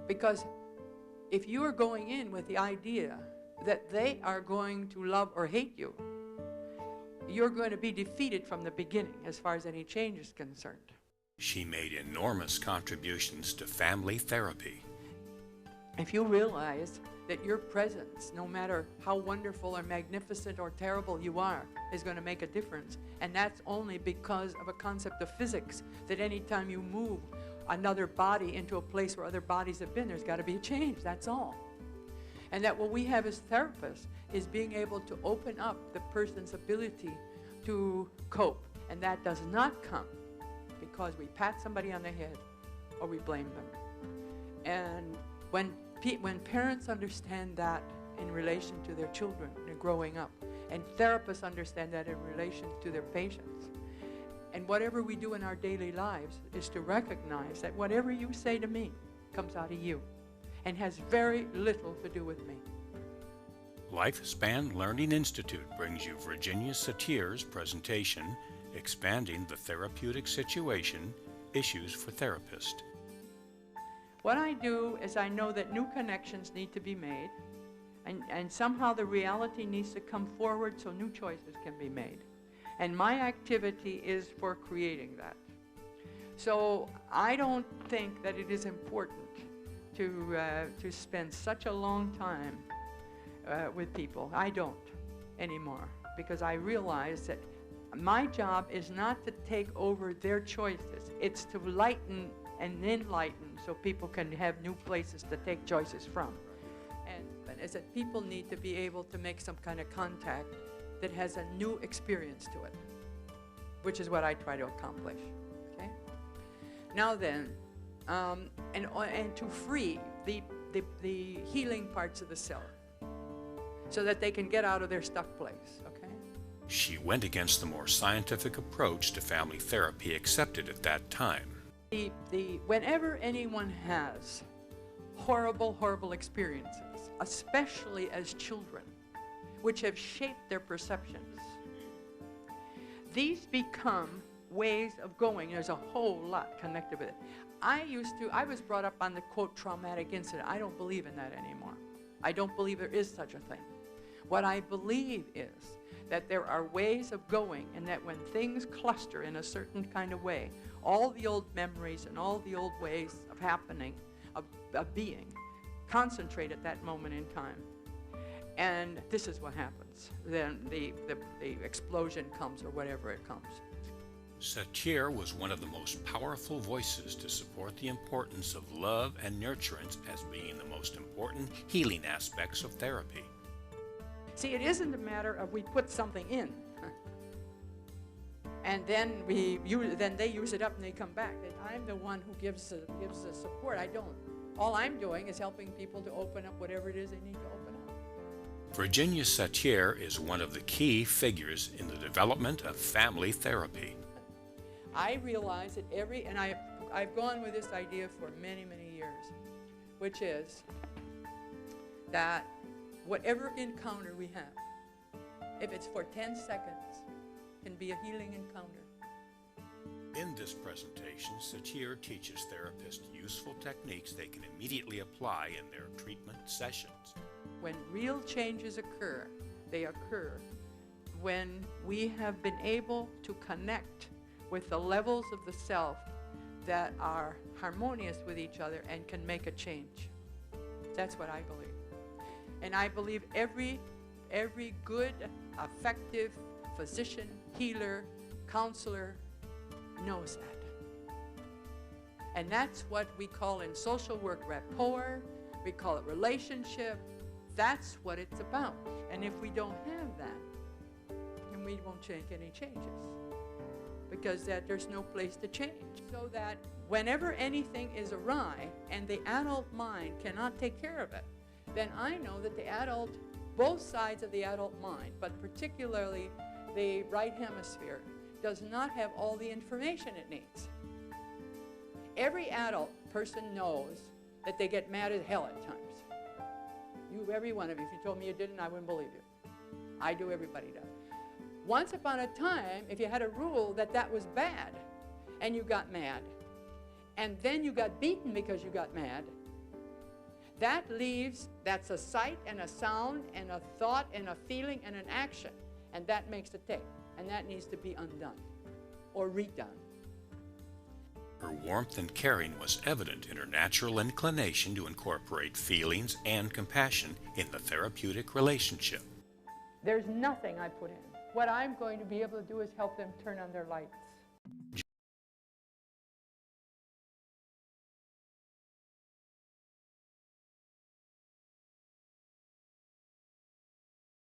Because if you are going in with the idea that they are going to love or hate you, you're going to be defeated from the beginning as far as any change is concerned. She made enormous contributions to family therapy. If you realize that your presence, no matter how wonderful or magnificent or terrible you are, is going to make a difference, and that's only because of a concept of physics, that anytime you move another body into a place where other bodies have been, there's got to be a change, that's all. And that what we have as therapists is being able to open up the person's ability to cope. And that does not come because we pat somebody on the head or we blame them. And when parents understand that in relation to their children and growing up, and therapists understand that in relation to their patients, and whatever we do in our daily lives is to recognize that whatever you say to me comes out of you and has very little to do with me. Lifespan Learning Institute brings you Virginia Satir's presentation, Expanding the Therapeutic Situation, Issues for Therapists. What I do is I know that new connections need to be made, and somehow the reality needs to come forward so new choices can be made. And my activity is for creating that. So I don't think that it is important to spend such a long time with people. I don't anymore, because I realize that my job is not to take over their choices. It's to lighten and enlighten so people can have new places to take choices from. And is that people need to be able to make some kind of contact that has a new experience to it, which is what I try to accomplish. Okay. Now then, and to free the healing parts of the self, so that they can get out of their stuck place. Okay. She went against the more scientific approach to family therapy accepted at that time. Whenever anyone has horrible experiences, especially as children, which have shaped their perceptions, these become ways of going. There's a whole lot connected with it. I was brought up on the quote traumatic incident. I don't believe in that anymore. I don't believe there is such a thing. What I believe is that there are ways of going, and that when things cluster in a certain kind of way, all the old memories and all the old ways of happening, of being, concentrate at that moment in time. And this is what happens. Then the explosion comes, or whatever it comes. Satir was one of the most powerful voices to support the importance of love and nurturance as being the most important healing aspects of therapy. See, it isn't a matter of we put something in, and then they use it up and they come back. And I'm the one who gives the support. I don't. All I'm doing is helping people to open up whatever it is they need to open up. Virginia Satir is one of the key figures in the development of family therapy. I realize that I've gone with this idea for many years, which is that whatever encounter we have, if it's for 10 seconds, can be a healing encounter. In this presentation, Satir teaches therapists useful techniques they can immediately apply in their treatment sessions. When real changes occur, they occur when we have been able to connect with the levels of the self that are harmonious with each other and can make a change. That's what I believe. And I believe every good, effective physician, healer, counselor knows that. And that's what we call in social work rapport. We call it relationship. That's what it's about. And if we don't have that, then we won't make any changes, because there's no place to change. So that whenever anything is awry and the adult mind cannot take care of it, then I know that both sides of the adult mind, but particularly the right hemisphere, does not have all the information it needs. Every adult person knows that they get mad as hell at times. Every one of you, if you told me you didn't, I wouldn't believe you. I do, everybody does. Once upon a time, if you had a rule that was bad, and you got mad, and then you got beaten because you got mad, That leaves, that's a sight and a sound and a thought and a feeling and an action. And that makes a tick. And that needs to be undone or redone. Her warmth and caring was evident in her natural inclination to incorporate feelings and compassion in the therapeutic relationship. There's nothing I put in. What I'm going to be able to do is help them turn on their lights.